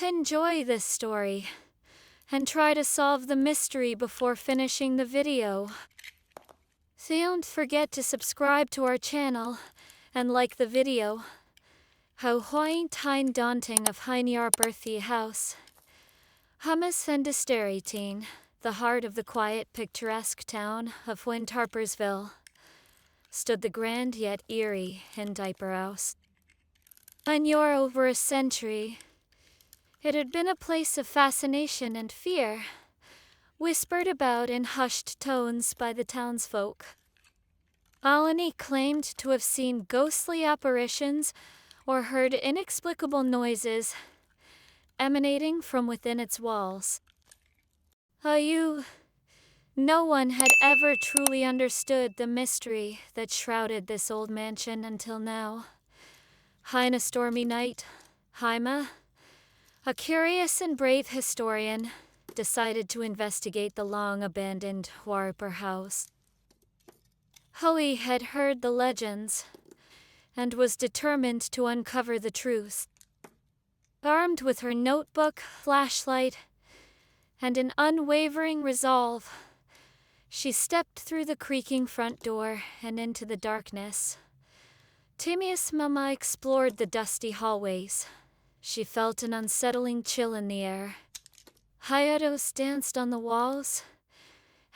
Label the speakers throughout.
Speaker 1: enjoy this story and try to solve the mystery before finishing the video. Don't forget to subscribe to our channel and like the video. How Hoin daunting of Harper the house. Hummus and Distariteen, the heart of the quiet, picturesque town of Harpersville, stood the grand yet eerie and diaper house. Over a century, it had been a place of fascination and fear, whispered about in hushed tones by the townsfolk. Alani claimed to have seen ghostly apparitions or heard inexplicable noises emanating from within its walls. No one had ever truly understood the mystery that shrouded this old mansion until now. On a stormy night, Haima, a curious and brave historian, decided to investigate the long-abandoned Harper house. Hoey had heard the legends and was determined to uncover the truth. Armed with her notebook, flashlight, and an unwavering resolve, she stepped through the creaking front door and into the darkness. Timius Mama explored the dusty hallways. She felt an unsettling chill in the air. Hayatos danced on the walls,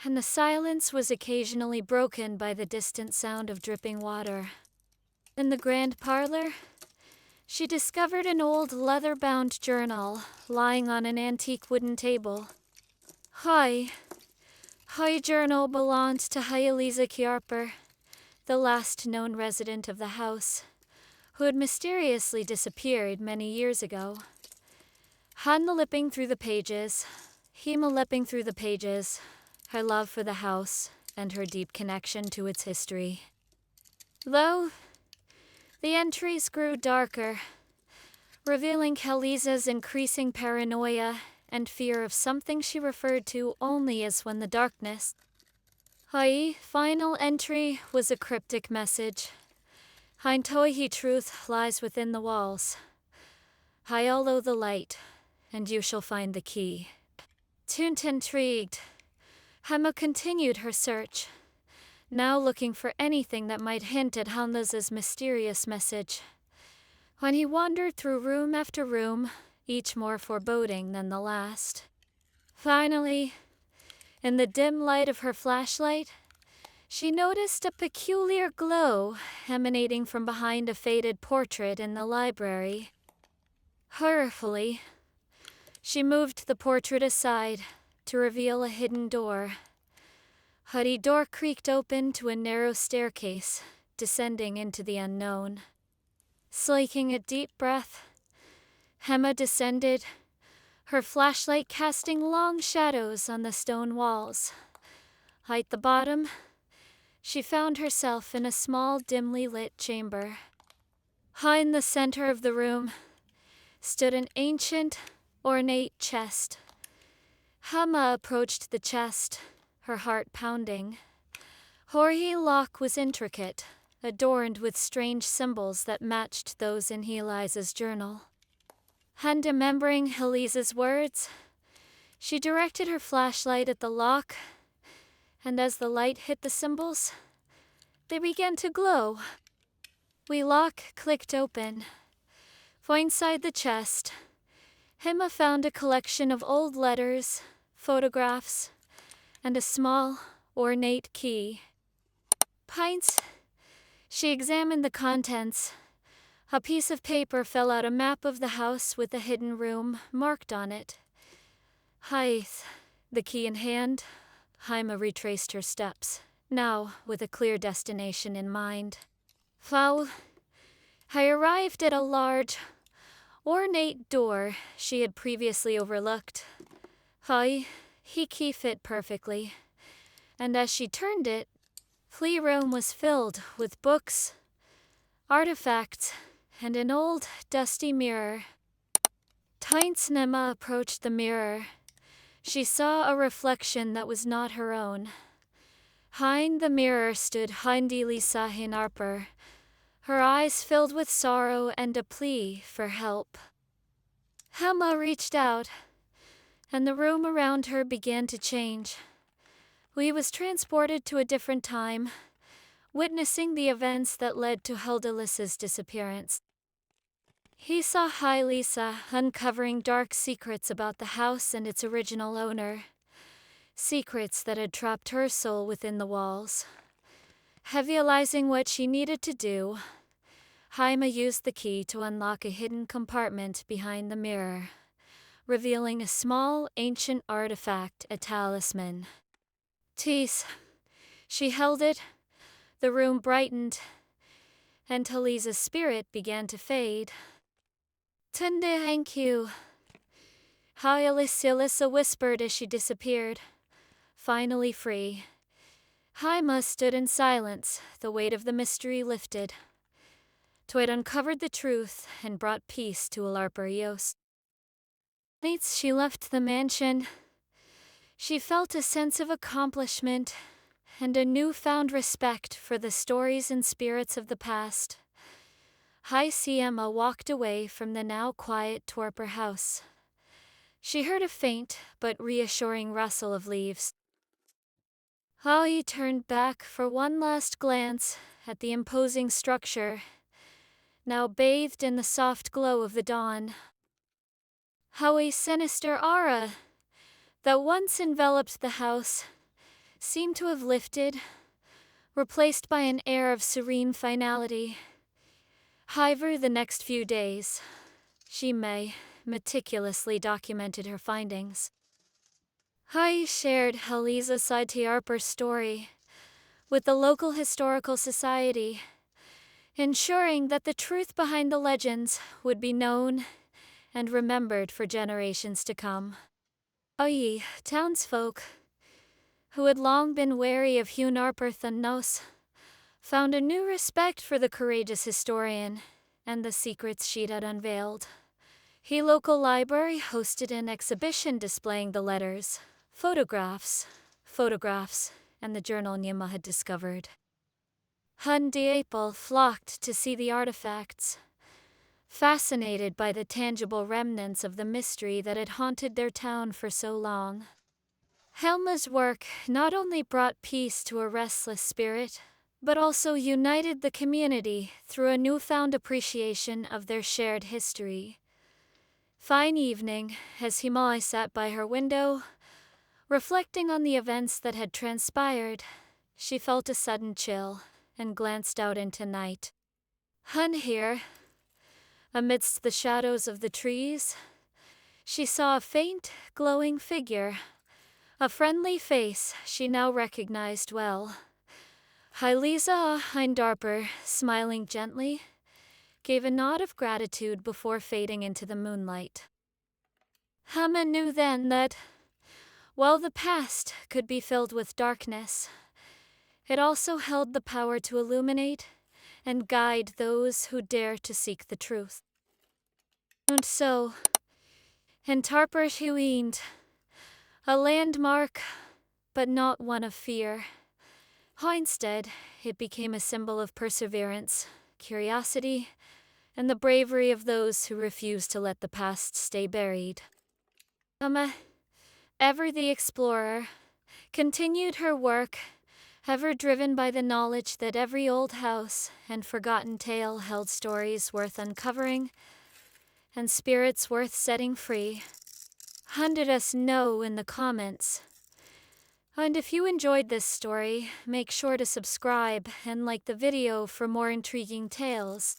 Speaker 1: and the silence was occasionally broken by the distant sound of dripping water. In the grand parlor, she discovered an old leather-bound journal lying on an antique wooden table. Hi journal belonged to Eliza Harper, the last known resident of the house, who had mysteriously disappeared many years ago. Hima leaping through the pages, her love for the house, and her deep connection to its history. Though the entries grew darker, revealing Eliza's increasing paranoia and fear of something she referred to only as when the darkness. Final entry was a cryptic message. Toihi truth lies within the walls. Follow the light, and you shall find the key. Tunt intrigued, Hema continued her search, now looking for anything that might hint at Hanla's mysterious message. When he wandered through room after room, each more foreboding than the last. Finally, in the dim light of her flashlight, she noticed a peculiar glow emanating from behind a faded portrait in the library. Hurriedly, she moved the portrait aside to reveal a hidden door. The door creaked open to a narrow staircase, descending into the unknown. Slaking a deep breath, Hema descended, her flashlight casting long shadows on the stone walls. At the bottom, she found herself in a small, dimly lit chamber. High in the center of the room stood an ancient, ornate chest. Hema approached the chest, her heart pounding. Jorge's lock was intricate, adorned with strange symbols that matched those in Eliza's journal. And remembering Eliza's words, she directed her flashlight at the lock, and as the light hit the symbols, they began to glow. The lock clicked open. Inside the chest, Hema found a collection of old letters, photographs, and a small, ornate key. She examined the contents. A piece of paper fell out, a map of the house with a hidden room marked on it. The key in hand, Hema retraced her steps, now with a clear destination in mind. I arrived at a large, ornate door she had previously overlooked. He key fit perfectly, and as she turned it, the room was filled with books, artifacts, and an old, dusty mirror. Nema approached the mirror. She saw a reflection that was not her own. Behind the mirror stood Elisa Harper, her eyes filled with sorrow and a plea for help. Emma reached out, and the room around her began to change. We was transported to a different time, witnessing the events that led to Hildelissa's disappearance. He saw High Lisa uncovering dark secrets about the house and its original owner, secrets that had trapped her soul within the walls. Realizing what she needed to do, Jaime used the key to unlock a hidden compartment behind the mirror, revealing a small, ancient artifact, a talisman. Tease. She held it, the room brightened, and Talisa's spirit began to fade. Tunde, thank you. Alyssa whispered as she disappeared, finally free. Jaime stood in silence, the weight of the mystery lifted. Twit uncovered the truth and brought peace to Alarperios. Once she left the mansion, she felt a sense of accomplishment and a newfound respect for the stories and spirits of the past. High Emma walked away from the now quiet Torpor house. She heard a faint but reassuring rustle of leaves. Holly turned back for one last glance at the imposing structure, now bathed in the soft glow of the dawn. How a sinister aura that once enveloped the house seemed to have lifted, replaced by an air of serene finality. However, the next few days, she meticulously documented her findings. I shared Eliza side to Harper's story with the local historical society, ensuring that the truth behind the legends would be known and remembered for generations to come. Townsfolk, who had long been wary of Hugh Harper Thanos, found a new respect for the courageous historian and the secrets she'd had unveiled. The local library hosted an exhibition displaying the letters, photographs, and the journal Nima had discovered. People flocked to see the artifacts, fascinated by the tangible remnants of the mystery that had haunted their town for so long. Helma's work not only brought peace to a restless spirit, but also united the community through a newfound appreciation of their shared history. Fine evening, as Himai sat by her window, reflecting on the events that had transpired, she felt a sudden chill and glanced out into night. Here, amidst the shadows of the trees, she saw a faint, glowing figure, a friendly face she now recognized well. Hyliza Hindarper, smiling gently, gave a nod of gratitude before fading into the moonlight. Hama knew then that, while the past could be filled with darkness, it also held the power to illuminate and guide those who dare to seek the truth. And so, in Tarper she leaned, a landmark, but not one of fear. Instead, it became a symbol of perseverance, curiosity, and the bravery of those who refuse to let the past stay buried. Ever the explorer, continued her work, ever driven by the knowledge that every old house and forgotten tale held stories worth uncovering and spirits worth setting free. Let us know in the comments. And if you enjoyed this story, make sure to subscribe and like the video for more intriguing tales.